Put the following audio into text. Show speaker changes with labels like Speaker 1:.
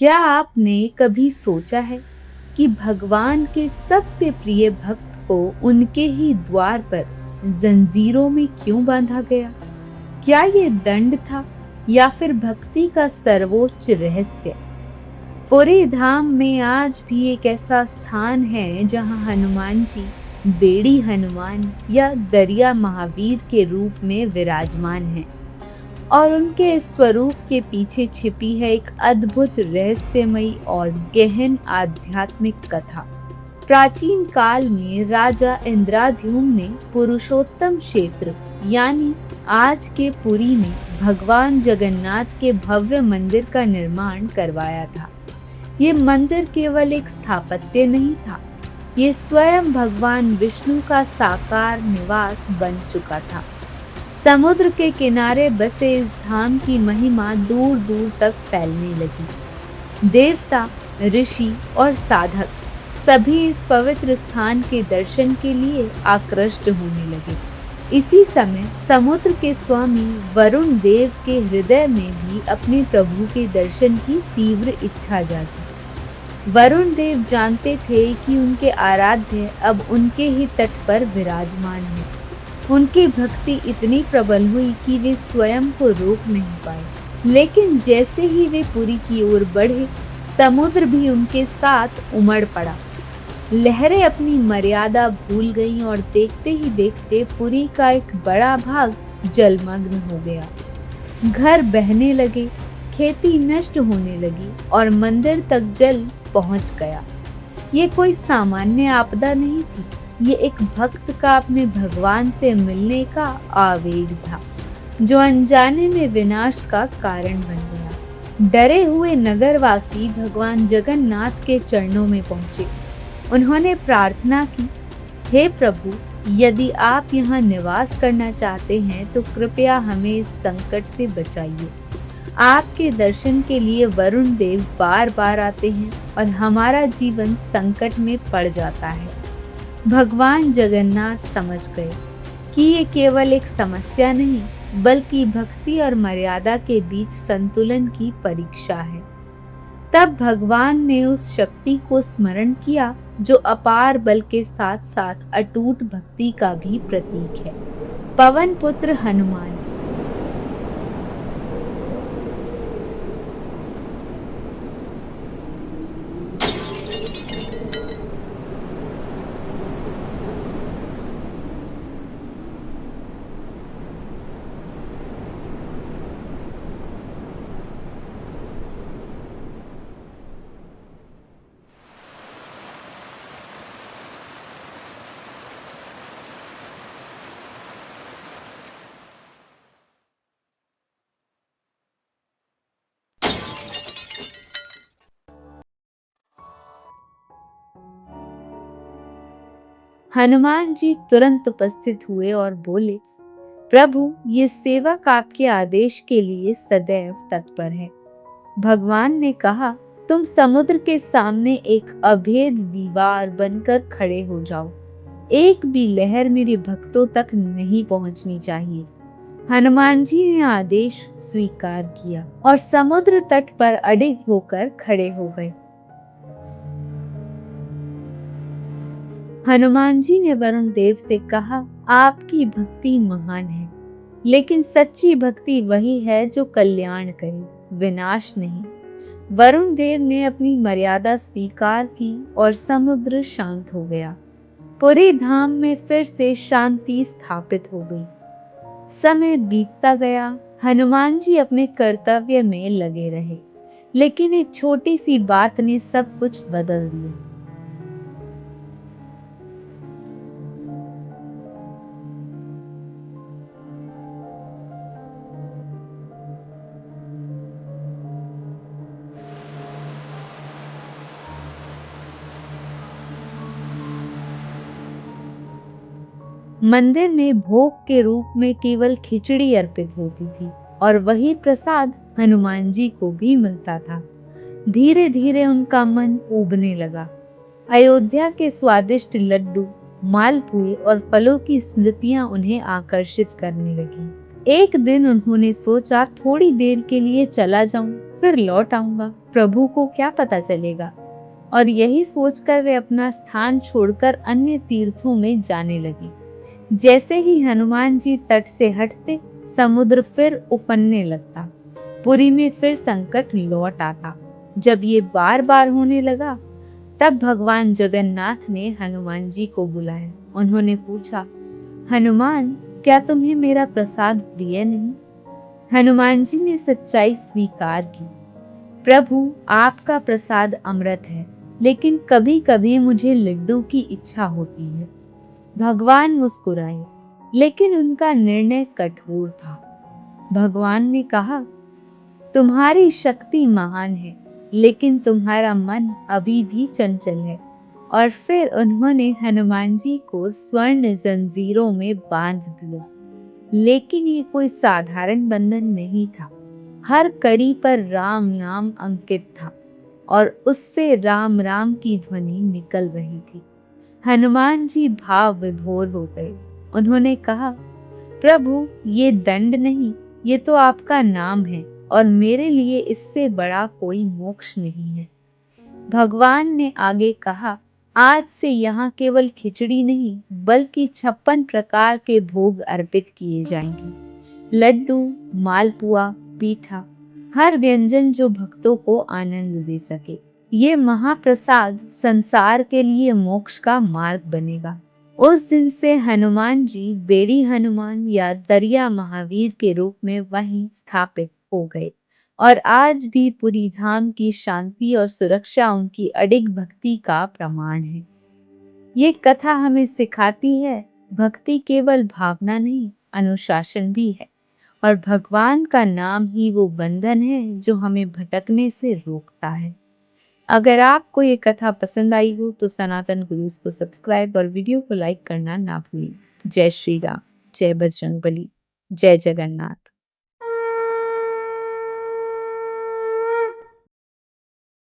Speaker 1: क्या आपने कभी सोचा है कि भगवान के सबसे प्रिय भक्त को उनके ही द्वार पर जंजीरों में क्यों बांधा गया? क्या ये दंड था या फिर भक्ति का सर्वोच्च रहस्य? पूरे धाम में आज भी एक ऐसा स्थान है जहां हनुमान जी बेड़ी हनुमान या दरिया महावीर के रूप में विराजमान हैं। और उनके इस स्वरूप के पीछे छिपी है एक अद्भुत रहस्यमयी और गहन आध्यात्मिक कथा। प्राचीन काल में राजा इंद्राद्युम्न ने पुरुषोत्तम क्षेत्र यानी आज के पुरी में भगवान जगन्नाथ के भव्य मंदिर का निर्माण करवाया था। ये मंदिर केवल एक स्थापत्य नहीं था, ये स्वयं भगवान विष्णु का साकार निवास बन चुका था। समुद्र के किनारे बसे इस धाम की महिमा दूर दूर तक फैलने लगी। देवता, ऋषि और साधक सभी इस पवित्र स्थान के दर्शन के लिए आकृष्ट होने लगे। इसी समय समुद्र के स्वामी वरुण देव के हृदय में भी अपने प्रभु के दर्शन की तीव्र इच्छा जागी। वरुण देव जानते थे कि उनके आराध्य अब उनके ही तट पर विराजमान हैं। उनकी भक्ति इतनी प्रबल हुई कि वे स्वयं को रोक नहीं पाए। लेकिन जैसे ही वे पुरी की ओर बढ़े, समुद्र भी उनके साथ उमड़ पड़ा। लहरें अपनी मर्यादा भूल गईं और देखते ही देखते पुरी का एक बड़ा भाग जलमग्न हो गया। घर बहने लगे, खेती नष्ट होने लगी और मंदिर तक जल पहुंच गया। ये कोई सामान्य आपदा नहीं थी, ये एक भक्त का अपने भगवान से मिलने का आवेग था, जो अनजाने में विनाश का कारण बन गया। डरे हुए नगरवासी भगवान जगन्नाथ के चरणों में पहुंचे। उन्होंने प्रार्थना की, हे प्रभु, यदि आप यहाँ निवास करना चाहते हैं तो कृपया हमें इस संकट से बचाइए। आपके दर्शन के लिए वरुण देव बार बार आते हैं और हमारा जीवन संकट में पड़ जाता है। भगवान जगन्नाथ समझ गए कि ये केवल एक समस्या नहीं, बल्कि भक्ति और मर्यादा के बीच संतुलन की परीक्षा है। तब भगवान ने उस शक्ति को स्मरण किया जो अपार बल के साथ साथ अटूट भक्ति का भी प्रतीक है, पवन पुत्र हनुमान। हनुमान जी तुरंत उपस्थित हुए और बोले, प्रभु, ये सेवक आपके आदेश के लिए सदैव तत्पर है। भगवान ने कहा, तुम समुद्र के सामने एक अभेद दीवार बनकर खड़े हो जाओ। एक भी लहर मेरे भक्तों तक नहीं पहुंचनी चाहिए। हनुमान जी ने आदेश स्वीकार किया और समुद्र तट पर अडिग होकर खड़े हो गए। हनुमान जी ने वरुण देव से कहा, आपकी भक्ति महान है, लेकिन सच्ची भक्ति वही है जो कल्याण करे, विनाश नहीं। वरुण देव ने अपनी मर्यादा स्वीकार की और समुद्र शांत हो गया। पूरे धाम में फिर से शांति स्थापित हो गई। समय बीतता गया, हनुमान जी अपने कर्तव्य में लगे रहे, लेकिन एक छोटी सी बात ने सब कुछ बदल दिया। मंदिर में भोग के रूप में केवल खिचड़ी अर्पित होती थी और वही प्रसाद हनुमान जी को भी मिलता था। धीरे धीरे उनका मन ऊबने लगा। अयोध्या के स्वादिष्ट लड्डू, मालपुए और फलों की स्मृतियां उन्हें आकर्षित करने लगी। एक दिन उन्होंने सोचा, थोड़ी देर के लिए चला जाऊं, फिर लौट आऊंगा, प्रभु को क्या पता चलेगा। और यही सोचकर वे अपना स्थान छोड़कर अन्य तीर्थों में जाने लगे। जैसे ही हनुमान जी तट से हटते, समुद्र फिर उफनने लगता। पुरी में फिर संकट लौट आता। जब ये बार बार होने लगा, तब भगवान जगन्नाथ ने हनुमान जी को बुलाया। उन्होंने पूछा, हनुमान, क्या तुम्हें मेरा प्रसाद प्रिय नहीं? हनुमान जी ने सच्चाई स्वीकार की। प्रभु, आपका प्रसाद अमृत है, लेकिन कभी कभी मुझे लड्डू की इच्छा होती है। भगवान मुस्कुराए, लेकिन उनका निर्णय कठोर था। भगवान ने कहा, तुम्हारी शक्ति महान है, लेकिन तुम्हारा मन अभी भी चंचल है। और फिर उन्होंने हनुमान जी को स्वर्ण जंजीरों में बांध दिया। लेकिन ये कोई साधारण बंधन नहीं था। हर कड़ी पर राम नाम अंकित था और उससे राम राम की ध्वनि निकल रही थी। हनुमान जी भाव विभोर हो गए। उन्होंने कहा, प्रभु, ये दंड नहीं, ये तो आपका नाम है और मेरे लिए इससे बड़ा कोई मोक्ष नहीं है। भगवान ने आगे कहा, आज से यहाँ केवल खिचड़ी नहीं, बल्कि 56 प्रकार के भोग अर्पित किए जाएंगे। लड्डू, मालपुआ, पीठा, हर व्यंजन जो भक्तों को आनंद दे सके। ये महाप्रसाद संसार के लिए मोक्ष का मार्ग बनेगा। उस दिन से हनुमान जी बेड़ी हनुमान या दरिया महावीर के रूप में वहीं स्थापित हो गए। और आज भी पूरी धाम की शांति और सुरक्षा उनकी अडिग भक्ति का प्रमाण है। ये कथा हमें सिखाती है, भक्ति केवल भावना नहीं, अनुशासन भी है। और भगवान का नाम ही वो बंधन है जो हमें भटकने से रोकता है। अगर आपको ये कथा पसंद आई हो तो सनातन गुरुज को सब्सक्राइब और वीडियो को लाइक करना ना भूलें। जय श्री राम, जय बजरंगबली, जय जगन्नाथ।